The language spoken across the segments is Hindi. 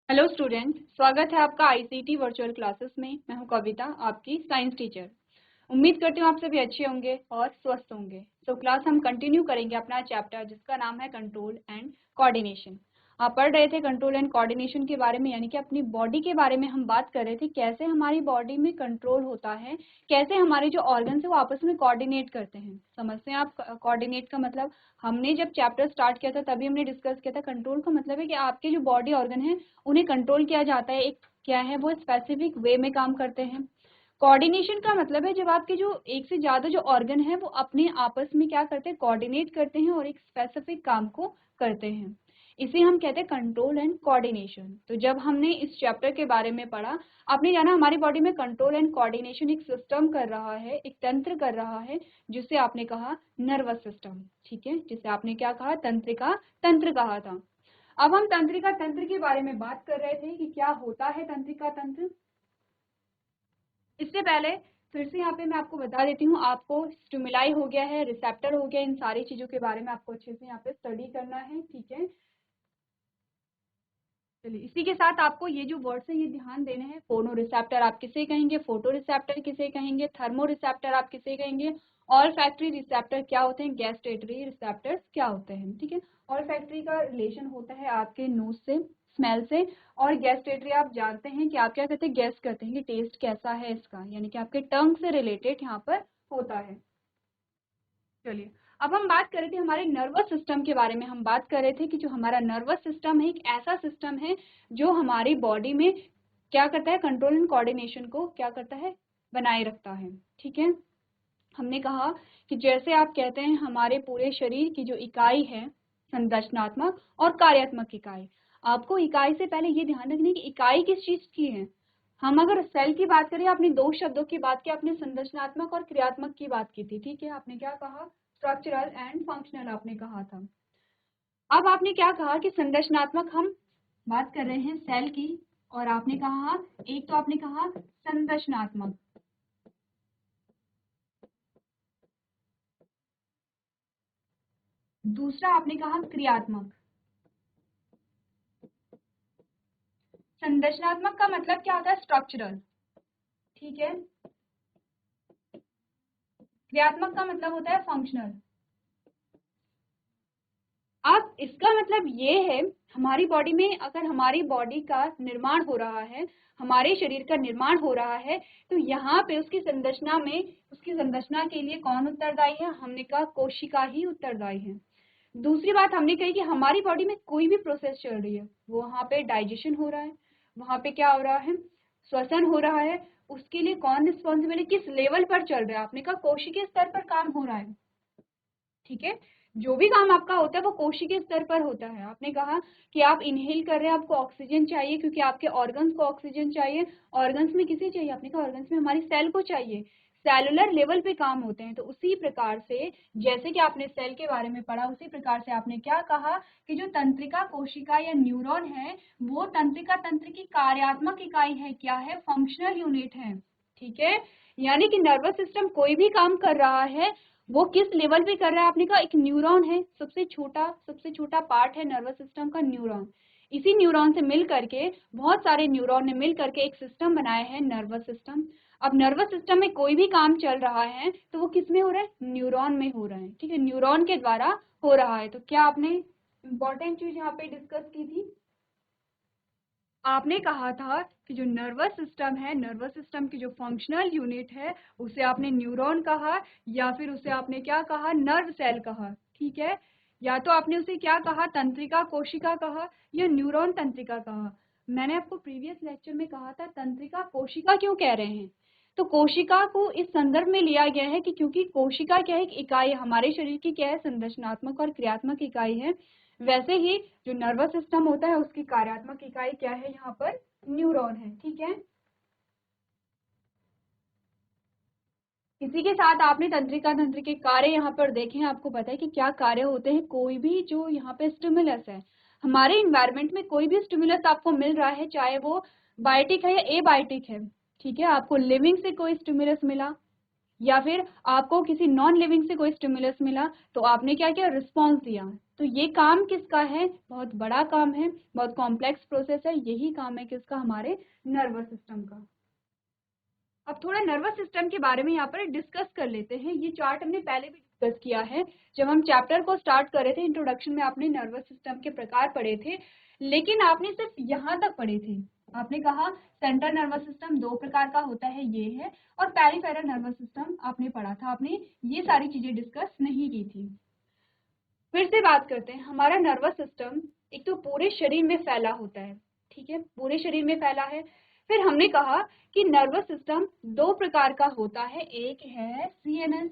हेलो स्टूडेंट, स्वागत है आपका आईसीटी वर्चुअल क्लासेस में। मैं हूं कविता, आपकी साइंस टीचर। उम्मीद करती हूं आप सभी अच्छे होंगे और स्वस्थ होंगे। तो क्लास हम कंटिन्यू करेंगे अपना चैप्टर जिसका नाम है कंट्रोल एंड कोऑर्डिनेशन। आप पढ़ रहे थे कंट्रोल एंड कोऑर्डिनेशन के बारे में, यानी कि अपनी बॉडी के बारे में हम बात कर रहे थे, कैसे हमारी बॉडी में कंट्रोल होता है, कैसे हमारे जो ऑर्गन है वो आपस में कोऑर्डिनेट करते हैं। समझते हैं आप कोऑर्डिनेट का मतलब? हमने जब चैप्टर स्टार्ट किया था तभी हमने डिस्कस किया था। कंट्रोल का मतलब है कि आपके जो बॉडी ऑर्गन है उन्हें कंट्रोल किया जाता है, एक क्या है वो स्पेसिफिक वे में काम करते हैं। कोऑर्डिनेशन का मतलब है जब आपके जो एक से ज्यादा जो ऑर्गन है वो अपने आपस में क्या करते हैं, कोऑर्डिनेट करते हैं और एक स्पेसिफिक काम को करते हैं। इसे हम कहते हैं कंट्रोल एंड कोऑर्डिनेशन। तो जब हमने इस चैप्टर के बारे में पढ़ा, आपने जाना हमारी बॉडी में कंट्रोल एंड कोऑर्डिनेशन एक सिस्टम कर रहा है, एक तंत्र कर रहा है, जिसे आपने कहा नर्वस सिस्टम। ठीक है, जिसे आपने क्या कहा, तंत्रिका तंत्र कहा था। अब हम तंत्रिका तंत्र के बारे में बात कर रहे थे कि क्या होता है तंत्रिका तंत्र। इससे पहले फिर से यहाँ पे मैं आपको बता देती हूँ, आपको स्टिमुलाई हो गया है, रिसेप्टर हो गया, इन सारी चीजों के बारे में आपको अच्छे से यहाँ पे स्टडी करना है। ठीक है, चलिए इसी के साथ आपको ये जो वर्ड्स है ये ध्यान देने हैं। फोनो रिसेप्टर आप किसे कहेंगे, फोटो रिसेप्टर किसे कहेंगे, थर्मो रिसेप्टर आप किसे कहेंगे, ऑल फैक्ट्री रिसेप्टर क्या होते हैं, गैस्ट्रेटरी रिसेप्टर्स क्या होते हैं। ठीक है, ऑल फैक्ट्री का रिलेशन होता है आपके नोज से, स्मेल से, और गैस्ट्रेटरी आप जानते हैं कि आप क्या कहते हैं, गैस करते हैं कि टेस्ट कैसा है इसका, यानी कि आपके टंग से रिलेटेड यहाँ पर होता है। चलिए अब हम बात कर रहे थे हमारे नर्वस सिस्टम के बारे में। हम बात कर रहे थे कि जो हमारा नर्वस सिस्टम है एक ऐसा सिस्टम है जो हमारी बॉडी में क्या करता है, कंट्रोल एंड कोऑर्डिनेशन को क्या करता है, बनाए रखता है। ठीक है, हमने कहा कि जैसे आप कहते हैं हमारे पूरे शरीर की जो इकाई है, संरचनात्मक और कार्यात्मक इकाई। आपको इकाई से पहले ये ध्यान रखना है कि इकाई किस चीज की है। हम अगर सेल की बात करें, आपने दो शब्दों की बात की, आपने संरचनात्मक और क्रियात्मक की बात की थी। ठीक है, आपने क्या कहा, स्ट्रक्चरल एंड फंक्शनल आपने कहा था। अब आपने क्या कहा कि संरचनात्मक हम बात कर रहे हैं सेल की, और आपने कहा एक तो आपने कहा संरचनात्मक, दूसरा आपने कहा क्रियात्मक। संरचनात्मक का मतलब क्या होता है, स्ट्रक्चरल। ठीक है, क्रियात्मक का मतलब होता है फंक्शनल। अब इसका मतलब ये है, हमारी बॉडी में अगर हमारी बॉडी का निर्माण हो रहा है, हमारे शरीर का निर्माण हो रहा है, तो यहाँ पे उसकी संरचना में, उसकी संरचना के लिए कौन उत्तरदायी है, हमने कहा कोशिका ही उत्तरदायी है। दूसरी बात हमने कही कि हमारी बॉडी में कोई भी प्रोसेस चल रही है, वो वहाँ पे डाइजेशन हो रहा है, वहाँ पे क्या हो रहा है, श्वसन हो रहा है, उसके लिए कौन रिस्पॉन्सिबल है, किस लेवल पर चल रहा है, आपने कहा कोशिकीय स्तर पर काम हो रहा है। ठीक है, जो भी काम आपका होता है वो कोशिकीय स्तर पर होता है। आपने कहा कि आप इनहेल कर रहे हैं, आपको ऑक्सीजन चाहिए क्योंकि आपके ऑर्गन्स को ऑक्सीजन चाहिए। ऑर्गन्स में किसे चाहिए, आपने कहा ऑर्गन्स में हमारी सेल को चाहिए। सेलुलर लेवल पे काम होते हैं। तो उसी प्रकार से जैसे कि आपने सेल के बारे में पढ़ा, उसी प्रकार से आपने क्या कहा कि जो तंत्रिका कोशिका या न्यूरॉन है वो तंत्रिका तंत्र की कार्यात्मक इकाई है, क्या है, फंक्शनल यूनिट है। ठीक है, यानी कि नर्वस सिस्टम कोई भी काम कर रहा है, वो किस लेवल पे कर रहा है, आपने कहा एक न्यूरॉन है, सबसे छोटा पार्ट है नर्वस सिस्टम का न्यूरॉन। इसी न्यूरॉन से मिल करके, बहुत सारे न्यूरॉन ने मिल करके एक सिस्टम बनाया है नर्वस सिस्टम। अब नर्वस सिस्टम में कोई भी काम चल रहा है तो वो किस में हो रहा है, न्यूरॉन में हो रहा है। ठीक है, न्यूरॉन के द्वारा हो रहा है। तो क्या आपने इंपॉर्टेंट चीज यहाँ पे डिस्कस की थी, आपने कहा था कि जो नर्वस सिस्टम है, नर्वस सिस्टम की जो फंक्शनल यूनिट है उसे आपने न्यूरॉन कहा, या फिर उसे आपने क्या कहा, नर्व सेल कहा। ठीक है, या तो आपने उसे क्या कहा, तंत्रिका कोशिका कहा, या न्यूरॉन तंत्रिका कहा। मैंने आपको प्रीवियस लेक्चर में कहा था तंत्रिका कोशिका क्यों कह रहे हैं, तो कोशिका को इस संदर्भ में लिया गया है कि क्योंकि कोशिका क्या है, एक इकाई हमारे शरीर की क्या है, संरचनात्मक और क्रियात्मक इकाई है। वैसे ही जो नर्वस सिस्टम होता है उसकी कार्यात्मक इकाई क्या है, यहाँ पर न्यूरॉन है। ठीक है, इसी के साथ आपने तंत्रिका तंत्र के कार्य यहाँ पर देखे हैं। आपको पता है कि क्या कार्य होते हैं। कोई भी जो यहाँ पे स्टिमुलस है, हमारे इन्वायरमेंट में कोई भी स्टिमुलस आपको मिल रहा है, चाहे वो बायोटिक है या एबायोटिक है। ठीक है, आपको लिविंग से कोई स्टिमुलस मिला या फिर आपको किसी नॉन लिविंग से कोई स्टिमुलस मिला, तो आपने क्या किया, रिस्पॉन्स दिया। तो ये काम किसका है? बहुत बड़ा काम है, बहुत कॉम्प्लेक्स प्रोसेस है। यही काम है किसका? हमारे नर्वस सिस्टम का। अब थोड़ा नर्वस सिस्टम के बारे में यहाँ पर डिस्कस कर लेते हैं। ये चार्ट हमने पहले भी डिस्कस किया है, जब हम चैप्टर को स्टार्ट कर रहे थे। इंट्रोडक्शन में आपने नर्वस सिस्टम के प्रकार पढ़े थे, लेकिन आपने सिर्फ यहाँ तक पढ़े थे। आपने कहा सेंट्रल नर्वस सिस्टम 2 प्रकार का होता है, ये है, और पेरिफेरल नर्वस सिस्टम आपने पढ़ा था। आपने ये सारी चीजें डिस्कस नहीं की थी। फिर से बात करते हैं। हमारा नर्वस सिस्टम एक तो पूरे शरीर में फैला होता है, ठीक है, पूरे शरीर में फैला है। फिर हमने कहा कि नर्वस सिस्टम 2 प्रकार का होता है, एक है सीएनएस,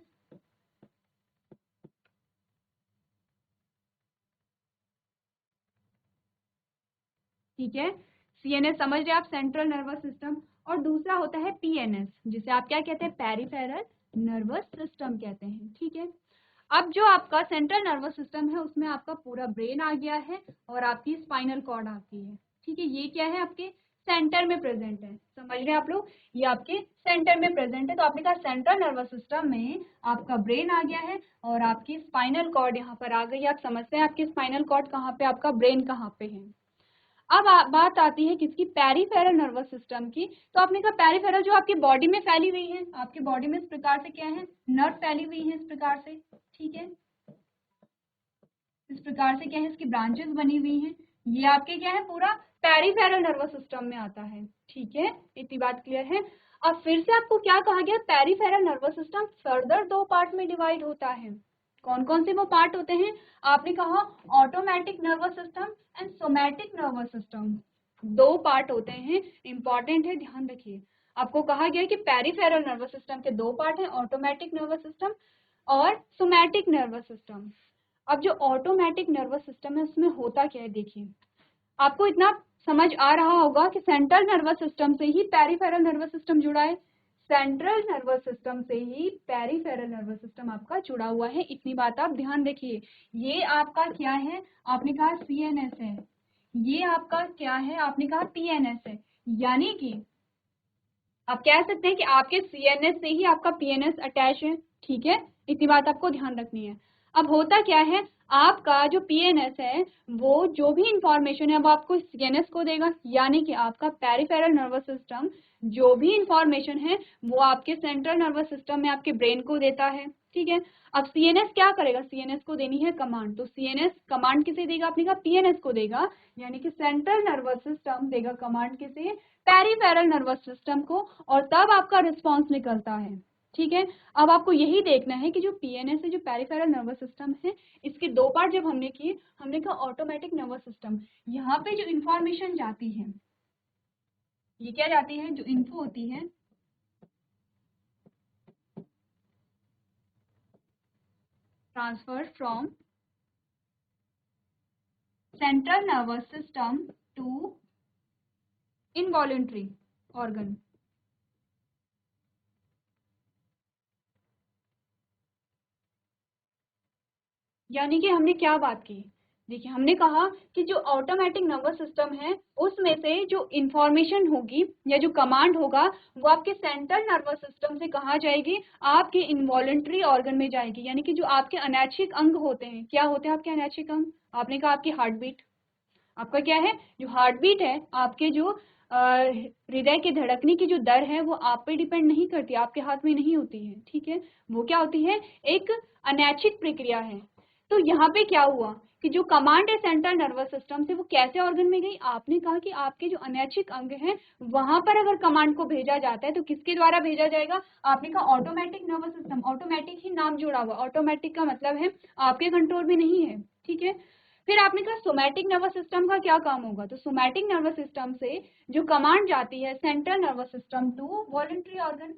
ठीक है, सीएनएस समझ रहे आप, सेंट्रल नर्वस सिस्टम, और दूसरा होता है पीएनएस, जिसे आप क्या कहते हैं? पेरिफेरल नर्वस सिस्टम कहते हैं, ठीक है। अब जो आपका सेंट्रल नर्वस सिस्टम है, उसमें आपका पूरा ब्रेन आ गया है और आपकी स्पाइनल कॉर्ड आती है, ठीक है। ये क्या है? आपके सेंटर में प्रेजेंट है, समझ रहे हैं आप लोग? ये आपके सेंटर में प्रेजेंट है। तो आपने कहा सेंट्रल नर्वस सिस्टम में आपका ब्रेन आ गया है और आपकी स्पाइनल कॉर्ड यहाँ पर आ गई। आप समझते हैं आपकी स्पाइनल कॉर्ड कहाँ पे, आपका ब्रेन कहाँ पे है। अब बात आती है किसकी? पेरिफेरल नर्वस सिस्टम की। तो आपने कहा पेरिफेरल जो आपकी बॉडी में फैली हुई है, आपकी बॉडी में इस प्रकार से क्या है? नर्व फैली हुई है इस प्रकार से, ठीक है, इस प्रकार से क्या है? इसकी ब्रांचेस बनी हुई हैं। ये आपके क्या है? पूरा पेरिफेरल नर्वस सिस्टम में आता है, ठीक है, इतनी बात क्लियर है। अब फिर से आपको क्या कहा गया? Peripheral nervous system further 2 part में डिवाइड होता है। कौन कौन से वो पार्ट होते हैं? आपने कहा automatic nervous system and somatic nervous system, 2 part होते हैं, इंपॉर्टेंट है, ध्यान रखिए। आपको कहा गया कि पेरिफेरल नर्वस सिस्टम के 2 पार्ट हैं, ऑटोमेटिक नर्वस सिस्टम और सोमैटिक नर्वस सिस्टम। अब जो ऑटोमेटिक नर्वस सिस्टम है, उसमें होता क्या है? देखिए, आपको इतना समझ आ रहा होगा कि सेंट्रल नर्वस सिस्टम से ही पेरिफेरल नर्वस सिस्टम जुड़ा है, सेंट्रल नर्वस सिस्टम से ही पेरिफेरल नर्वस सिस्टम आपका जुड़ा हुआ है। इतनी बात आप ध्यान रखिए। ये आपका क्या है? आपने कहा सीएनएस है, ये आपका क्या है? आपने कहा पीएनएस है। यानी कि आप कह सकते हैं कि आपके सीएनएस से ही आपका पीएनएस अटैच है, ठीक है, इतनी बात आपको ध्यान रखनी है। अब होता क्या है? आपका जो पीएनएस है, वो जो भी इंफॉर्मेशन है, अब आपको सीएनएस को देगा। यानी कि आपका पेरिफेरल नर्वस सिस्टम जो भी इंफॉर्मेशन है, वो आपके सेंट्रल नर्वस सिस्टम में आपके ब्रेन को देता है, ठीक है। अब सीएनएस क्या करेगा? सीएनएस को देनी है कमांड, तो सीएनएस कमांड किसे देगा? आपने कहा पीएनएस को देगा। यानी कि सेंट्रल नर्वस सिस्टम देगा कमांड किसे? पेरिफेरल नर्वस सिस्टम को, और तब आपका रिस्पॉन्स निकलता है, ठीक है। अब आपको यही देखना है कि जो पीएनएस है, जो पेरिफेरल नर्वस सिस्टम है, इसके 2 पार्ट जब हमने किए, हमने कहा ऑटोमेटिक नर्वस सिस्टम, यहाँ पे जो इंफॉर्मेशन जाती है, ये क्या जाती है? जो इन्फो होती है, transfer from central nervous system to involuntary organ. यानी कि हमने क्या बात की? देखिए, हमने कहा कि जो ऑटोमेटिक नर्वस सिस्टम है, उसमें से जो इंफॉर्मेशन होगी या जो कमांड होगा, वो आपके सेंट्रल नर्वस सिस्टम से कहाँ जाएगी? आपके इनवॉलेंट्री ऑर्गन में जाएगी। यानी कि जो आपके अनैच्छिक अंग होते हैं, क्या होते हैं आपके अनैच्छिक अंग? आपने कहा आपकी हार्ट बीट, आपका क्या है? जो हार्ट बीट है, आपके जो हृदय के धड़कने की जो दर है, वो आप पे डिपेंड नहीं करती, आपके हाथ में नहीं होती है, ठीक है। वो क्या होती है? एक अनैच्छिक प्रक्रिया है। तो यहाँ पे क्या हुआ कि जो कमांड है सेंट्रल नर्वस सिस्टम से, वो कैसे ऑर्गन में गई? आपने कहा कि आपके जो अनैच्छिक अंग हैं, वहां पर अगर कमांड को भेजा जाता है, तो किसके द्वारा भेजा जाएगा? आपने कहा ऑटोमेटिक नर्वस सिस्टम, ऑटोमेटिक ही नाम जुड़ा हुआ, ऑटोमेटिक का मतलब है आपके कंट्रोल में नहीं है, ठीक है। फिर आपने कहा सोमैटिक नर्वस सिस्टम का क्या काम होगा? तो सोमैटिक नर्वस सिस्टम से जो कमांड जाती है central nervous system to voluntary organ,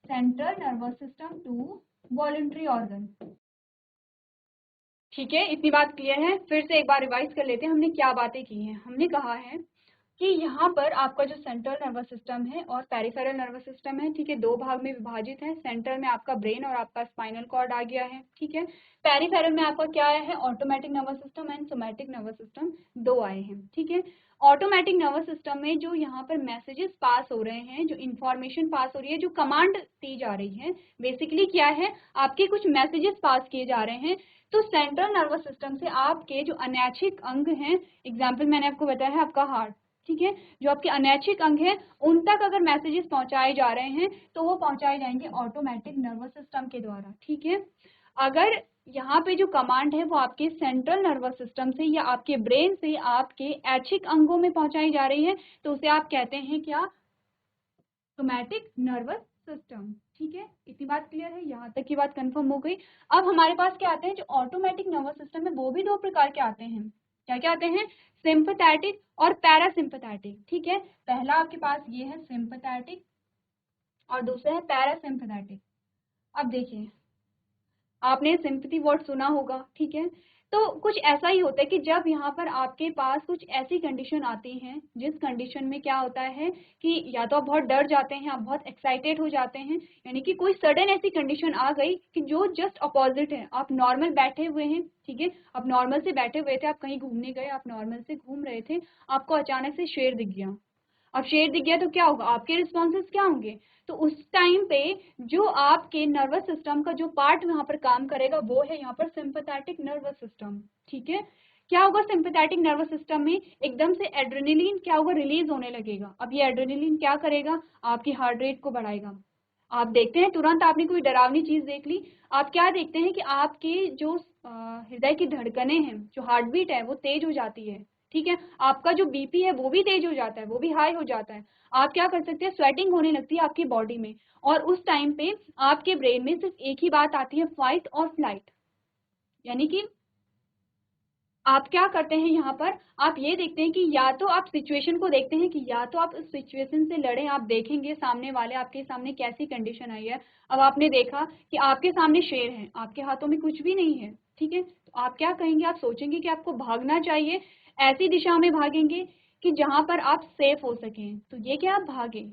central nervous system to voluntary organ, ठीक है, इतनी बात क्लियर है। फिर से एक बार रिवाइज कर लेते हैं हमने क्या बातें की हैं। हमने कहा है कि यहाँ पर आपका जो सेंट्रल नर्वस सिस्टम है और पेरिफेरल नर्वस सिस्टम है, ठीक है, 2 भाग में विभाजित है। सेंट्रल में आपका ब्रेन और आपका स्पाइनल कॉर्ड आ गया है, ठीक है। पेरिफेरल में आपका क्या आया है? Automatic nervous system and somatic nervous system, 2 आए हैं, ठीक है। ऑटोमेटिक नर्वस सिस्टम में जो यहाँ पर मैसेजेस पास हो रहे हैं, जो इंफॉर्मेशन पास हो रही है, जो कमांड दी जा रही है, बेसिकली क्या है, आपके कुछ मैसेजेस पास किए जा रहे हैं। तो सेंट्रल नर्वस सिस्टम से आपके जो अनैच्छिक अंग हैं, एग्जाम्पल मैंने आपको बताया है आपका हार्ट, ठीक है, जो आपके अनैच्छिक अंग है उन तक अगर मैसेजेस पहुंचाए जा रहे हैं तो वो पहुंचाए जाएंगे ऑटोमेटिक नर्वस सिस्टम के द्वारा, ठीक है। अगर यहाँ पे जो कमांड है वो आपके सेंट्रल नर्वस सिस्टम से या आपके ब्रेन से आपके ऐच्छिक अंगों में पहुंचाई जा रही है तो उसे आप कहते हैं क्या, ऑटोमेटिक नर्वस सिस्टम, ठीक है। इतनी बात क्लियर है, यहाँ तक की बात कंफर्म हो गई। अब हमारे पास क्या आते हैं, जो ऑटोमेटिक नर्वस सिस्टम है वो भी दो प्रकार के आते हैं। क्या क्या आते हैं, सिंपैथेटिक और पैरासिम्पैथेटिक, ठीक है। पहला आपके पास ये है सिंपैथेटिक और दूसरा है पैरासिम्पैथेटिक। अब देखिए, आपने सिंपैथी वर्ड सुना होगा, ठीक है। तो कुछ ऐसा ही होता है कि जब यहाँ पर आपके पास कुछ ऐसी कंडीशन आती हैं जिस कंडीशन में क्या होता है कि या तो आप बहुत डर जाते हैं, आप बहुत एक्साइटेड हो जाते हैं, यानी कि कोई सडन ऐसी कंडीशन आ गई कि जो जस्ट अपोजिट है। आप नॉर्मल बैठे हुए हैं, ठीक है, आप नॉर्मल से बैठे हुए थे, आप कहीं घूमने गए, आप नॉर्मल से घूम रहे थे, आपको अचानक से शेर दिख गया। अब शेर दिख गया तो क्या होगा, आपके रिस्पॉन्सेस क्या होंगे। तो उस टाइम पे जो आपके नर्वस सिस्टम का जो पार्ट यहाँ पर काम करेगा वो है यहाँ पर सिंपैथेटिक नर्वस सिस्टम, ठीक है। क्या होगा सिंपैथेटिक नर्वस सिस्टम में, एकदम से एड्रेनलिन क्या होगा, रिलीज होने लगेगा। अब ये एड्रेनलिन क्या करेगा, आपकी हार्ट रेट को बढ़ाएगा। आप देखते हैं तुरंत आपने कोई डरावनी चीज देख ली, आप क्या देखते हैं कि आपके जो हृदय की धड़कनें हैं, जो हार्ट बीट है वो तेज हो जाती है, ठीक है। आपका जो बीपी है वो भी तेज हो जाता है, वो भी हाई हो जाता है। आप क्या कर सकते हैं, स्वेटिंग होने लगती है आपकी बॉडी में, और उस टाइम पे आपके ब्रेन में सिर्फ एक ही बात आती है, फाइट और फ्लाइट। यानी कि आप क्या करते हैं यहाँ पर, आप ये देखते हैं कि या तो आप सिचुएशन को देखते हैं कि या तो आप उस सिचुएशन से लड़ें, आप देखेंगे सामने वाले आपके सामने कैसी कंडीशन आई है। अब आपने देखा कि आपके सामने शेर है, आपके हाथों में कुछ भी नहीं है, ठीक है, तो आप क्या कहेंगे, आप सोचेंगे कि आपको भागना चाहिए, ऐसी दिशा में भागेंगे कि जहां पर आप सेफ हो सकें, तो ये क्या, आप भागे।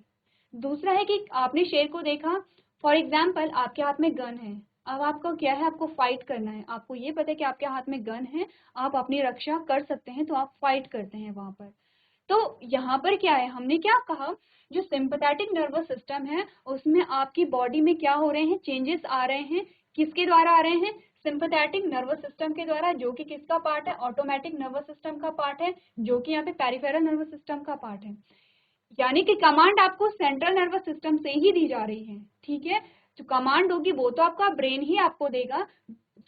दूसरा है कि आपने शेर को देखा, फॉर एग्जाम्पल आपके हाथ में गन है, अब आपको क्या है, आपको फाइट करना है, आपको ये पता है कि आपके हाथ में गन है, आप अपनी रक्षा कर सकते हैं, तो आप फाइट करते हैं वहां पर। तो यहाँ पर क्या है, हमने क्या कहा, जो सिंपैथेटिक नर्वस सिस्टम है उसमें आपकी बॉडी में क्या हो रहे हैं, चेंजेस आ रहे हैं, किसके द्वारा आ रहे हैं, सिंपैथेटिक नर्वस सिस्टम के द्वारा, जो कि किसका पार्ट है, ऑटोमेटिक नर्वस सिस्टम का पार्ट है, जो कि यहाँ पे पेरिफेरल नर्वस सिस्टम का पार्ट है। यानी कि कमांड आपको सेंट्रल नर्वस सिस्टम से ही दी जा रही है, ठीक है। जो कमांड होगी वो तो आपका ब्रेन ही आपको देगा,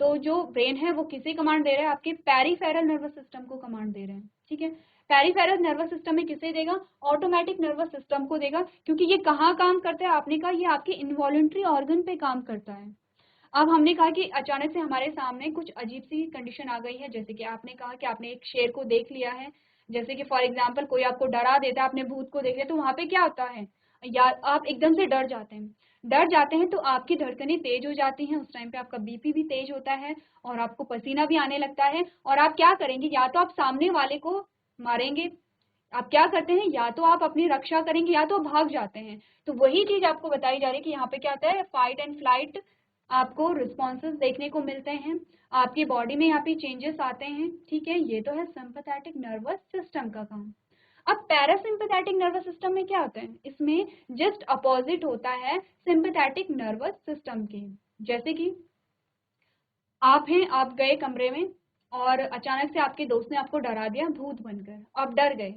तो जो ब्रेन है वो किसे कमांड दे रहा है, आपके पेरिफेरल नर्वस सिस्टम को कमांड दे रहे हैं, ठीक है। पेरिफेरल नर्वस सिस्टम में किसे देगा, ऑटोमेटिक नर्वस सिस्टम को देगा, क्योंकि ये कहाँ काम करता है, आपने कहा ये आपके इनवॉलेंट्री ऑर्गन पे काम करता है। अब हमने कहा कि अचानक से हमारे सामने कुछ अजीब सी कंडीशन आ गई है, जैसे कि आपने कहा कि आपने एक शेर को देख लिया है, जैसे कि फॉर एग्जांपल कोई आपको डरा देता है, आपने भूत को देख लिया, तो वहां पे क्या होता है, या आप एकदम से डर जाते हैं, डर जाते हैं तो आपकी धड़कनें तेज हो जाती हैं, उस टाइम पे आपका बीपी भी तेज होता है और आपको पसीना भी आने लगता है, और आप क्या करेंगे, या तो आप सामने वाले को मारेंगे, आप क्या करते हैं, या तो आप अपनी रक्षा करेंगे या तो भाग जाते हैं। तो वही चीज आपको बताई जा रही है कि यहाँ पे क्या होता है, फाइट एंड फ्लाइट आपको रिस्पॉन्सेज देखने को मिलते हैं, आपकी बॉडी में यहाँ पे चेंजेस आते हैं, ठीक है। ये तो है सिंपैथेटिक नर्वस सिस्टम का काम। अब पैरासिम्पैथेटिक नर्वस सिस्टम में क्या होता है, इसमें जस्ट अपोजिट होता है सिंपैथेटिक नर्वस सिस्टम के। जैसे कि आप हैं, आप गए कमरे में और अचानक से आपके दोस्त ने आपको डरा दिया भूत बनकर, आप डर गए,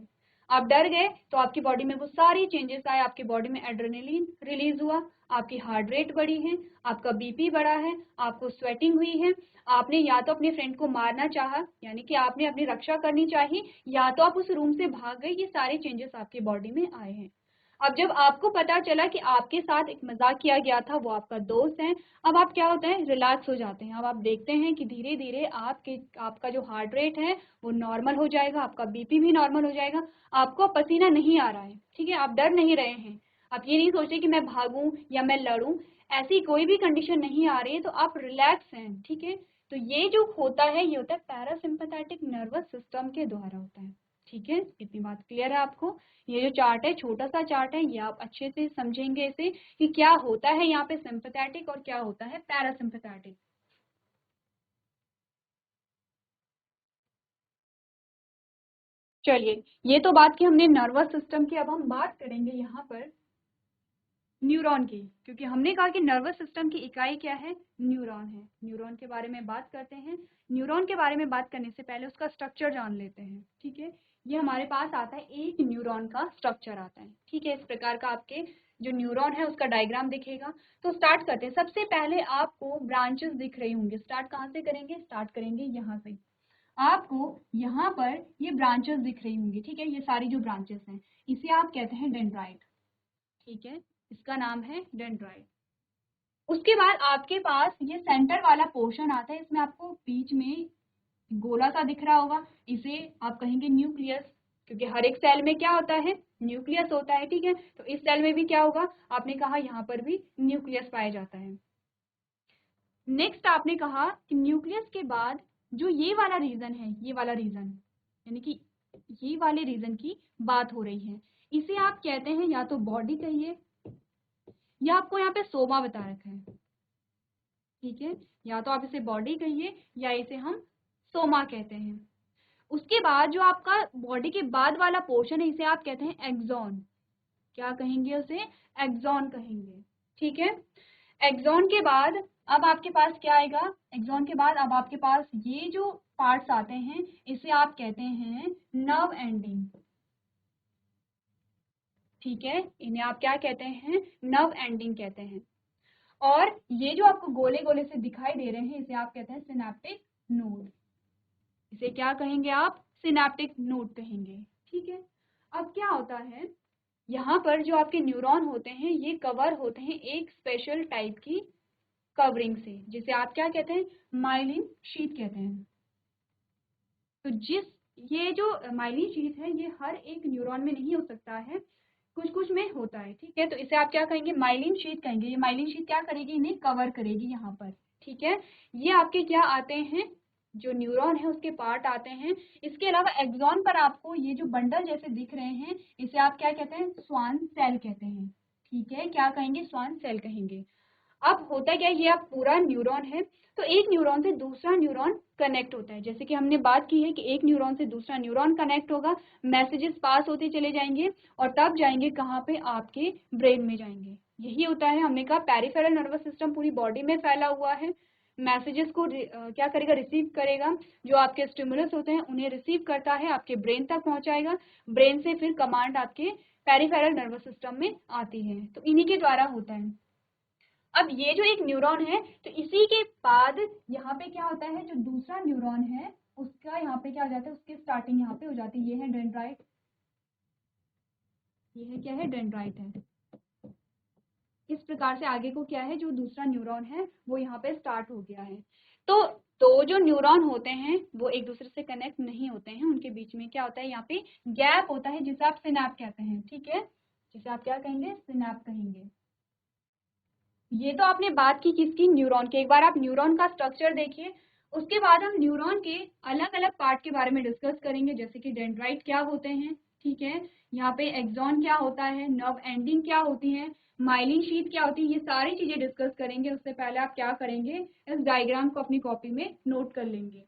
आप डर गए तो आपकी बॉडी में वो सारी चेंजेस आए, आपकी बॉडी में एड्रेनलिन रिलीज हुआ, आपकी हार्ट रेट बढ़ी है, आपका बीपी बढ़ा है, आपको स्वेटिंग हुई है, आपने या तो अपने फ्रेंड को मारना चाहा, यानी कि आपने अपनी रक्षा करनी चाहिए, या तो आप उस रूम से भाग गए, ये सारे चेंजेस आपकी बॉडी में आए हैं। अब जब आपको पता चला कि आपके साथ एक मजाक किया गया था, वो आपका दोस्त है, अब आप क्या होता है, रिलैक्स हो जाते हैं। अब आप देखते हैं कि धीरे धीरे आपका जो हार्ट रेट है वो नॉर्मल हो जाएगा, आपका बीपी भी नॉर्मल हो जाएगा, आपको पसीना नहीं आ रहा है, ठीक है, आप डर नहीं रहे हैं, आप ये नहीं सोच रहे कि मैं भागूं या मैं लड़ूं, ऐसी कोई भी कंडीशन नहीं आ रही है, तो आप रिलैक्स हैं, ठीक है। तो ये जो होता है ये होता है पैरासिम्पैथेटिक नर्वस सिस्टम के द्वारा होता है, ठीक है। इतनी बात क्लियर है आपको। ये जो चार्ट है, छोटा सा चार्ट है, ये आप अच्छे से समझेंगे इसे कि क्या होता है यहाँ पे सिंपैथेटिक और क्या होता है पैरासिम्पैथेटिक। चलिए, ये तो बात की हमने नर्वस सिस्टम की। अब हम बात करेंगे यहाँ पर न्यूरॉन की, क्योंकि हमने कहा कि नर्वस सिस्टम की इकाई क्या है, न्यूरॉन है। न्यूरॉन के बारे में बात करते हैं। न्यूरॉन के बारे में बात करने से पहले उसका स्ट्रक्चर जान लेते हैं, ठीक है। ये हमारे पास आता है, एक न्यूरॉन का स्ट्रक्चर आता है, ठीक है। इस प्रकार का आपके जो न्यूरॉन है उसका डायग्राम दिखेगा। तो स्टार्ट करते हैं। सबसे पहले आपको ब्रांचेस दिख रही होंगी। स्टार्ट कहाँ से करेंगे, स्टार्ट करेंगे यहाँ से। आपको यहाँ पर ये ब्रांचेस दिख रही होंगी, ठीक है। ये सारी जो ब्रांचेस हैं इसे आप कहते हैं डेंड्राइट, ठीक है। इसका नाम है डेंड्राइट। उसके बाद आपके पास ये सेंटर वाला पोर्शन आता है। इसमें आपको बीच में गोला सा दिख रहा होगा, इसे आप कहेंगे न्यूक्लियस, क्योंकि हर एक सेल में क्या होता है, न्यूक्लियस होता है, ठीक है। तो इस सेल में भी क्या होगा, आपने कहा यहाँ पर भी न्यूक्लियस पाया जाता है। नेक्स्ट आपने कहा कि न्यूक्लियस के बाद जो ये वाला रीजन है, ये वाला रीजन, यानी कि ये वाले रीजन की बात हो रही है, इसे आप कहते हैं या तो बॉडी कहिए, या आपको यहाँ पे सोमा बता रखा है, ठीक है। या तो आप इसे बॉडी कहिए या इसे हम सोमा कहते हैं। उसके बाद जो आपका बॉडी के बाद वाला पोर्शन है इसे आप कहते हैं एक्सॉन। क्या कहेंगे उसे, एक्सॉन कहेंगे, ठीक है। एक्सॉन के बाद अब आपके पास क्या आएगा, एक्सॉन के बाद अब आपके पास ये जो पार्ट्स आते हैं इसे आप कहते हैं नर्व एंडिंग, ठीक है। इन्हें आप क्या कहते हैं, नर्व एंडिंग कहते हैं। और ये जो आपको गोले गोले से दिखाई दे रहे हैं इसे आप कहते हैं सिनेप्टिक नोड। इसे क्या कहेंगे आप, सिनेप्टिक नोड कहेंगे, ठीक है। अब क्या होता है, यहाँ पर जो आपके न्यूरॉन होते हैं ये कवर होते हैं एक स्पेशल टाइप की कवरिंग से, जिसे आप क्या कहते हैं, माइलिन शीट कहते हैं। तो ये जो माइलिन शीट है ये हर एक न्यूरॉन में नहीं हो सकता है, कुछ कुछ में होता है, ठीक है। तो इसे आप क्या कहेंगे, माइलिन शीट कहेंगे। ये माइलिन शीट क्या करेगी, इन्हें कवर करेगी यहाँ पर, ठीक है। ये आपके क्या आते हैं, जो न्यूरॉन है उसके पार्ट आते हैं। इसके अलावा एक्सॉन पर आपको ये जो बंडल जैसे दिख रहे हैं इसे आप क्या कहते हैं, स्वान सेल कहते हैं, ठीक है। क्या कहेंगे, स्वान सेल कहेंगे। अब होता क्या है, ये अब पूरा न्यूरॉन है, तो एक न्यूरॉन से दूसरा न्यूरॉन कनेक्ट होता है। जैसे कि हमने बात की है कि एक न्यूरॉन से दूसरा न्यूरॉन कनेक्ट होगा, मैसेजेस पास होते चले जाएंगे और तब जाएंगे कहाँ पे, आपके ब्रेन में जाएंगे। यही होता है, हमने कहा पेरिफेरल नर्वस सिस्टम पूरी बॉडी में फैला हुआ है। मैसेजेस को क्या करेगा, रिसीव करेगा। जो आपके स्टिमुलस होते हैं उन्हें रिसीव करता है, आपके ब्रेन तक पहुंचाएगा। ब्रेन से फिर कमांड आपके पेरिफेरल नर्वस सिस्टम में आती है, तो इन्हीं के द्वारा होता है। अब ये जो एक न्यूरॉन है, तो इसी के बाद यहाँ पे क्या होता है, जो दूसरा न्यूरॉन है उसका यहाँ पे क्या हो जाता है, उसकी स्टार्टिंग यहाँ पे हो जाती है। ये है डेंड्राइट, ये है क्या है, डेंड्राइट है। इस प्रकार से आगे को क्या है, जो दूसरा न्यूरॉन है वो यहाँ पे स्टार्ट हो गया है। तो जो न्यूरॉन होते हैं वो एक दूसरे से कनेक्ट नहीं होते हैं, उनके बीच में क्या होता है, यहाँ पे गैप होता है जिसे आप सिनैप कहते हैं, ठीक है। जिसे आप क्या कहेंगे, सिनैप कहेंगे। ये तो आपने बात की किसकी, न्यूरॉन की। एक बार आप न्यूरॉन का स्ट्रक्चर देखिए, उसके बाद हम न्यूरॉन के अलग अलग पार्ट के बारे में डिस्कस करेंगे, जैसे कि डेंड्राइट क्या होते हैं, ठीक है। यहाँ पे एक्सॉन क्या होता है, नर्व एंडिंग क्या होती है, माइलिन शीट क्या होती है, ये सारी चीजें डिस्कस करेंगे। उससे पहले आप क्या करेंगे, इस डायग्राम को अपनी कॉपी में नोट कर लेंगे।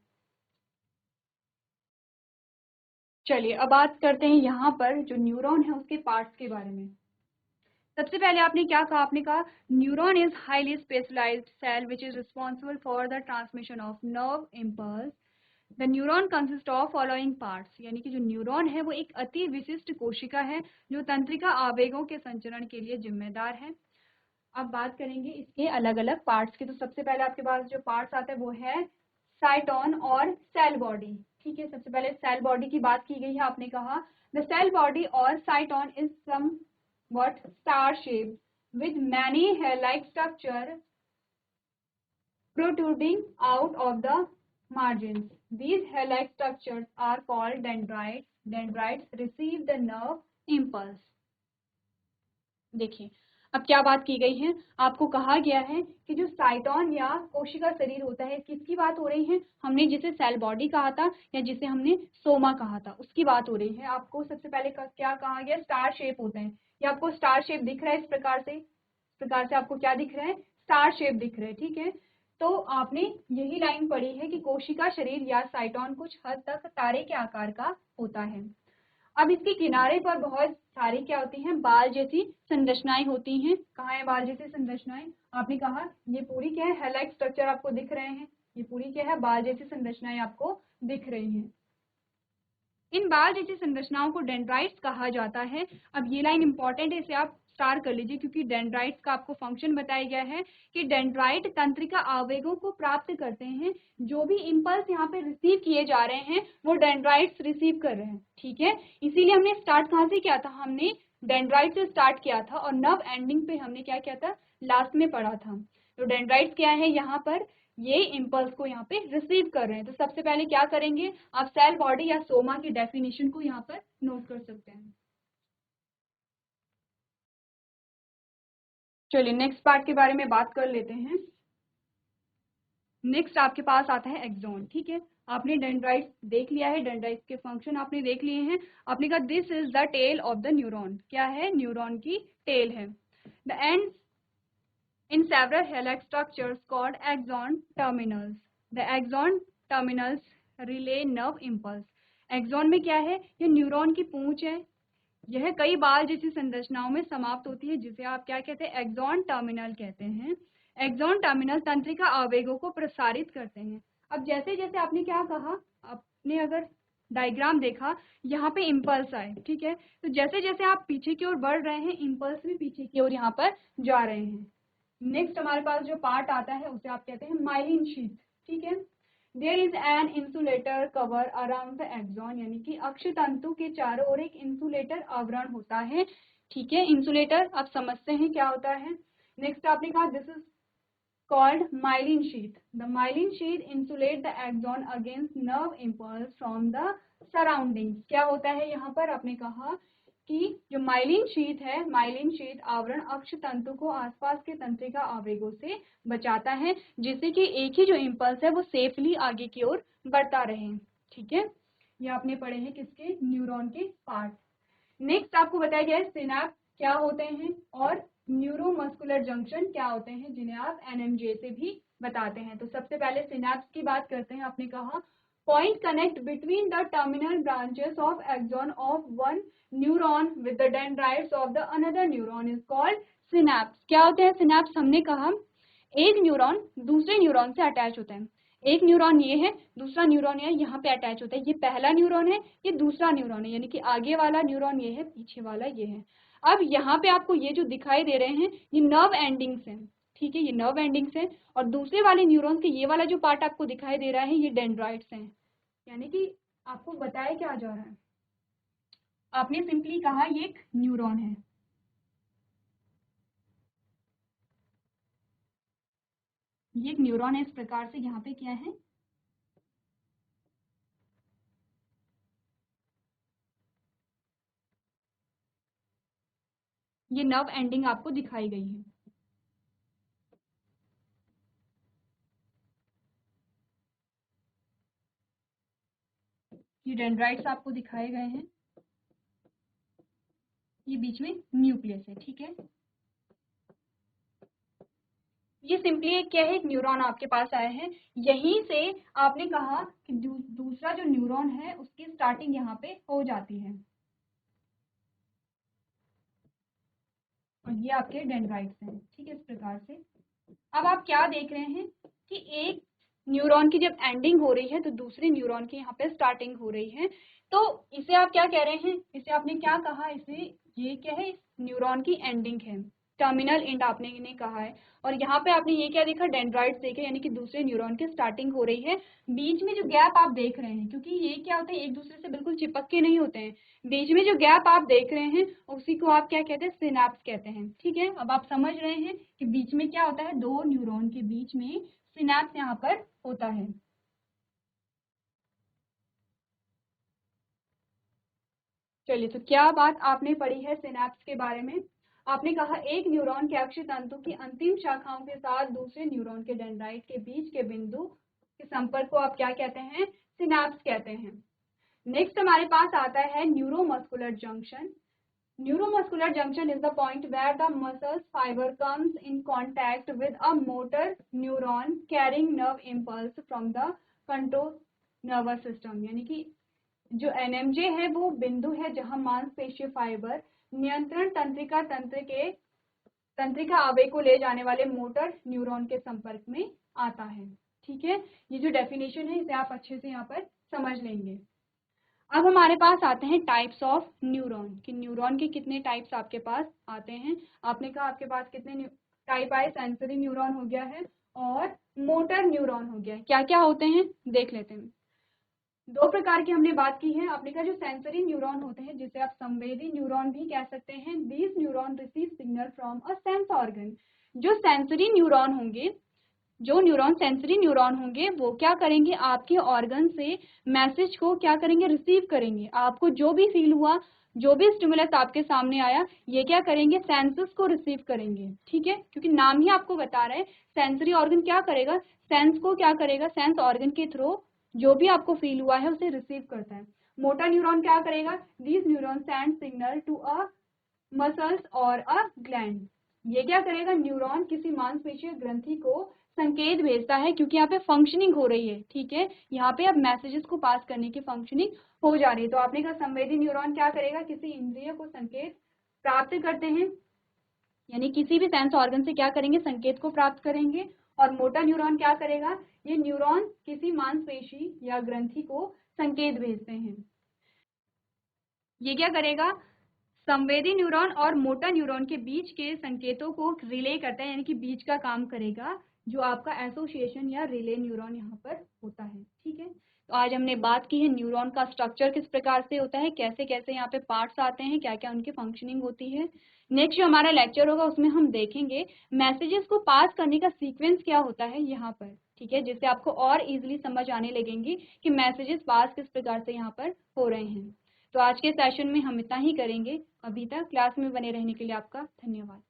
चलिए अब बात करते हैं यहाँ पर जो न्यूरॉन है उसके पार्ट्स के बारे में। सबसे पहले आपने क्या कहा, आपने कहा neuron is highly specialised cell which is responsible for the transmission of nerve impulse. The neuron consist of following parts, यानी कि जो न्यूरॉन है वो एक अति विशिष्ट कोशिका है जो तंत्रिका आवेगों के संचरण के लिए जिम्मेदार है। अब बात करेंगे इसके अलग अलग पार्ट्स की। तो सबसे पहले आपके पास जो पार्ट्स आता है वो है साइटोन और सेल बॉडी, ठीक है। सबसे पहले सेल बॉडी की बात की गई है। आपने कहा द सेल बॉडी और cyton is some what star shaped with many hair-like structure protruding out of the margins. These hair-like structures are called dendrites. Dendrites receive the nerve impulse. देखिए अब क्या बात की गई है, आपको कहा गया है कि जो साइटोन या कोशिका शरीर होता है, किसकी बात हो रही है, हमने जिसे सेल बॉडी कहा था या जिसे हमने सोमा कहा था उसकी बात हो रही है। आपको सबसे पहले क्या कहा गया, स्टार शेप होते हैं। ये आपको स्टार शेप दिख रहा है, इस प्रकार से आपको क्या दिख रहा है, स्टार शेप दिख रहा है, ठीक है। तो आपने यही लाइन पढ़ी है कि कोशिका शरीर या साइटोन कुछ हद तक तारे के आकार का होता है। अब इसके किनारे पर बहुत सारी क्या होती हैं, बाल जैसी संरचनाएं होती हैं। कहाँ है बाल जैसी संरचनाएं? आपने कहा ये पूरी क्या है, हेलाइक स्ट्रक्चर आपको दिख रहे हैं, ये पूरी क्या है, बाल जैसी संरचनाएं आपको दिख रही हैं। इन बाल जैसी संरचनाओं को डेंड्राइट्स कहा जाता है। अब ये लाइन इंपॉर्टेंट है, इसे आप स्टार कर लीजिए, क्योंकि डेंड्राइट्स का आपको फंक्शन बताया गया है कि डेंड्राइट तंत्रिका आवेगों को प्राप्त करते हैं। जो भी इंपल्स यहाँ पे रिसीव किए जा रहे हैं वो डेंड्राइट्स रिसीव कर रहे हैं, ठीक है। इसीलिए हमने स्टार्ट कहाँ से किया था, हमने डेंड्राइट से स्टार्ट किया था और नर्व एंडिंग पे हमने क्या किया था, लास्ट में पढ़ा था। तो डेंड्राइट्स क्या है, यहाँ पर ये इम्पल्स को यहाँ पे रिसीव कर रहे हैं। तो सबसे पहले क्या करेंगे, आप सेल बॉडी या सोमा की डेफिनेशन को यहाँ पर नोट कर सकते हैं। चलिए नेक्स्ट पार्ट के बारे में बात कर लेते हैं। नेक्स्ट आपके पास आता है एक्सॉन, ठीक है। आपने डेंड्राइट्स देख लिया है, डेंड्राइट्स के फंक्शन आपने देख लिए हैं। आपने कहा this is the tail of the neuron, क्या है, न्यूरॉन की टेल है। The end in several helix structures called axon terminals. The axon terminals relay nerve impulse. Axon में क्या है, ये न्यूरॉन की पूंछ है, यह कई बाल जैसी संरचनाओं में समाप्त होती है, जिसे आप क्या कहते हैं, एक्सॉन टर्मिनल कहते हैं। एक्सॉन टर्मिनल तंत्रिका आवेगों को प्रसारित करते हैं। अब जैसे जैसे आपने क्या कहा, आपने अगर डायग्राम देखा, यहाँ पे इम्पल्स आए, ठीक है। तो जैसे जैसे आप पीछे की ओर बढ़ रहे हैं, इम्पल्स भी पीछे की ओर यहाँ पर जा रहे हैं। नेक्स्ट हमारे पास जो पार्ट आता है उसे आप कहते हैं माइलिन शीथ, ठीक है। There is an insulator cover around the axon, यानी कि अक्ष तंतु के चारों ओर एक इंसुलेटर आवरण होता है, ठीक है। इंसुलेटर आप समझते हैं क्या होता है। नेक्स्ट आपने कहा this is called myelin sheath. The myelin sheath insulate the axon against nerve impulse from the surroundings. क्या होता है यहाँ पर, आपने कहा कि जो माइलिन शीथ है, माइलिन शीथ आवरण अक्ष तंतु को आसपास के तंत्रिका आवेगों से बचाता है, जिससे कि एक ही जो इम्पल्स है वो सेफली आगे की ओर बढ़ता रहे, ठीक है। ये आपने पढ़े हैं किसके, न्यूरॉन के पार्ट। नेक्स्ट आपको बताया गया है सिनैप्स क्या होते हैं और न्यूरोमस्कुलर जंक्शन क्या होते हैं, जिन्हें आप एनएमजे से भी बताते हैं। तो सबसे पहले सिनैप्स की बात करते हैं। आपने कहा point connect between the terminal branches of axon of one neuron with the dendrites of the another neuron is called synapse. क्या होते हैं सिनैप्स, हमने कहा एक न्यूरॉन दूसरे न्यूरॉन से अटैच होता है। एक न्यूरॉन ये है, दूसरा न्यूरॉन ये यहाँ पे अटैच होता है। ये पहला न्यूरॉन है, ये दूसरा न्यूरॉन है, यानी कि आगे वाला न्यूरॉन ये है, पीछे वाला ये है। अब यहाँ पे आपको ये जो दिखाई दे रहे हैं ये नर्व एंडिंग्स हैं, ठीक है, ये नर्व एंडिंग्स हैं। और दूसरे वाले न्यूरॉन के ये वाला जो पार्ट आपको दिखाई दे रहा है ये डेंड्राइट्स हैं। यानी कि आपको बताया क्या जा रहा है, आपने सिंपली कहा ये एक न्यूरॉन है, ये एक न्यूरॉन है। इस प्रकार से यहाँ पे क्या है, ये नर्व एंडिंग आपको दिखाई गई है। ये डेंड्राइट्स आपको दिखाए गए हैं, ये बीच में न्यूक्लियस है, ठीक है। ये सिंपली एक क्या है, एक न्यूरॉन आपके पास आया है। यहीं से आपने कहा कि दूसरा जो न्यूरॉन है उसकी स्टार्टिंग यहाँ पे हो जाती है, और ये आपके डेंड्राइट्स हैं, ठीक है, इस प्रकार से। अब आप क्या देख रहे हैं कि एक न्यूरॉन की जब एंडिंग हो रही है तो दूसरे न्यूरॉन की यहाँ पे स्टार्टिंग हो रही है। तो इसे आप क्या कह रहे हैं, इसे आपने क्या कहा, इसे ये क्या है, इस न्यूरॉन की एंडिंग है, टर्मिनल एंड आपने इन्हें कहा है। और यहाँ पे आपने ये क्या देखा, डेंड्राइट्स देखे, यानी कि दूसरे न्यूरॉन की स्टार्टिंग हो रही है। बीच में जो गैप आप देख रहे हैं, क्योंकि ये क्या होता है, एक दूसरे से बिल्कुल चिपक के नहीं होते हैं, बीच में जो गैप आप देख रहे हैं उसी को आप क्या कहते हैं, सिनैप्स कहते हैं, ठीक है। अब आप समझ रहे हैं कि बीच में क्या होता है, दो न्यूरॉन के बीच में सिनैप्स यहाँ पर होता है। चलिए, तो क्या बात आपने पढ़ी है सिनैप्स के बारे में। आपने कहा एक न्यूरॉन के अक्ष तंतु की अंतिम शाखाओं के साथ दूसरे न्यूरॉन के डेंड्राइट के बीच के बिंदु के संपर्क को आप क्या कहते हैं, सिनैप्स कहते हैं। नेक्स्ट हमारे पास आता है neuromuscular junction. Neuromuscular junction is the point where the muscles fiber comes in contact with a motor neuron carrying nerve impulse from the control nervous system। यानी कि जो एनएमजे है वो बिंदु है जहां मांसपेशीय फाइबर नियंत्रण तंत्रिका आवेग को ले जाने वाले मोटर न्यूरॉन के संपर्क में आता है। ठीक है, ये जो डेफिनेशन है इसे आप अच्छे से यहाँ पर समझ लेंगे। अब हमारे पास आते हैं टाइप्स ऑफ न्यूरॉन, कि न्यूरॉन के कितने टाइप्स आपके पास आते हैं। आपने कहा आपके पास कितने टाइप आए, सेंसरी न्यूरॉन हो गया है और मोटर न्यूरॉन हो गया है। क्या क्या होते हैं देख लेते हैं। दो प्रकार की हमने बात की है। आपने कहा जो सेंसरी न्यूरॉन होते हैं, जिसे आप संवेदी न्यूरॉन भी कह सकते हैं। These neuron receive signal from a sense organ. जो सेंसरी न्यूरॉन होंगे, जो न्यूरॉन सेंसरी न्यूरॉन होंगे, वो क्या करेंगे, आपके ऑर्गन से मैसेज को क्या करेंगे, रिसीव करेंगे। आपको जो भी फील हुआ, जो भी स्टिमुलस आपके सामने आया, ये क्या करेंगे, सेंसेस को रिसीव करेंगे। ठीक है, क्योंकि नाम ही आपको बता रहा है सेंसरी ऑर्गन क्या करेगा, सेंस को क्या करेगा, सेंस ऑर्गन के थ्रू जो भी आपको फील हुआ है उसे रिसीव करता है। मोटर न्यूरॉन क्या करेगा, these neuron send signal to a muscles और अ ग्लैंड। ये क्या करेगा, न्यूरॉन किसी मांसपेशीय ग्रंथि को संकेत भेजता है, क्योंकि यहाँ पे फंक्शनिंग हो रही है। ठीक है, यहाँ पे अब मैसेजेस को पास करने की फंक्शनिंग हो जा रही है। तो आपने कहा संवेदी न्यूरॉन क्या करेगा, किसी इंद्रिय को संकेत प्राप्त करते हैं, यानी किसी भी सेंस ऑर्गन से क्या करेंगे, संकेत को प्राप्त करेंगे। और मोटर न्यूरॉन क्या करेगा, ये न्यूरॉन किसी मांसपेशी या ग्रंथि को संकेत भेजते हैं। ये क्या करेगा, संवेदी न्यूरॉन और मोटर न्यूरॉन के बीच के संकेतों को रिले करता है, यानी कि बीच का काम करेगा, जो आपका एसोसिएशन या रिले न्यूरॉन यहाँ पर होता है। ठीक है, तो आज हमने बात की है न्यूरॉन का स्ट्रक्चर किस प्रकार से होता है, कैसे कैसे यहाँ पे पार्ट्स आते हैं, क्या क्या उनकी फंक्शनिंग होती है। नेक्स्ट जो हमारा लेक्चर होगा उसमें हम देखेंगे मैसेजेस को पास करने का सीक्वेंस क्या होता है यहाँ पर। ठीक है, जिससे आपको और इजिली समझ आने लगेंगी कि मैसेजेस पास किस प्रकार से यहाँ पर हो रहे हैं। तो आज के सेशन में हम इतना ही करेंगे। अभी तक क्लास में बने रहने के लिए आपका धन्यवाद।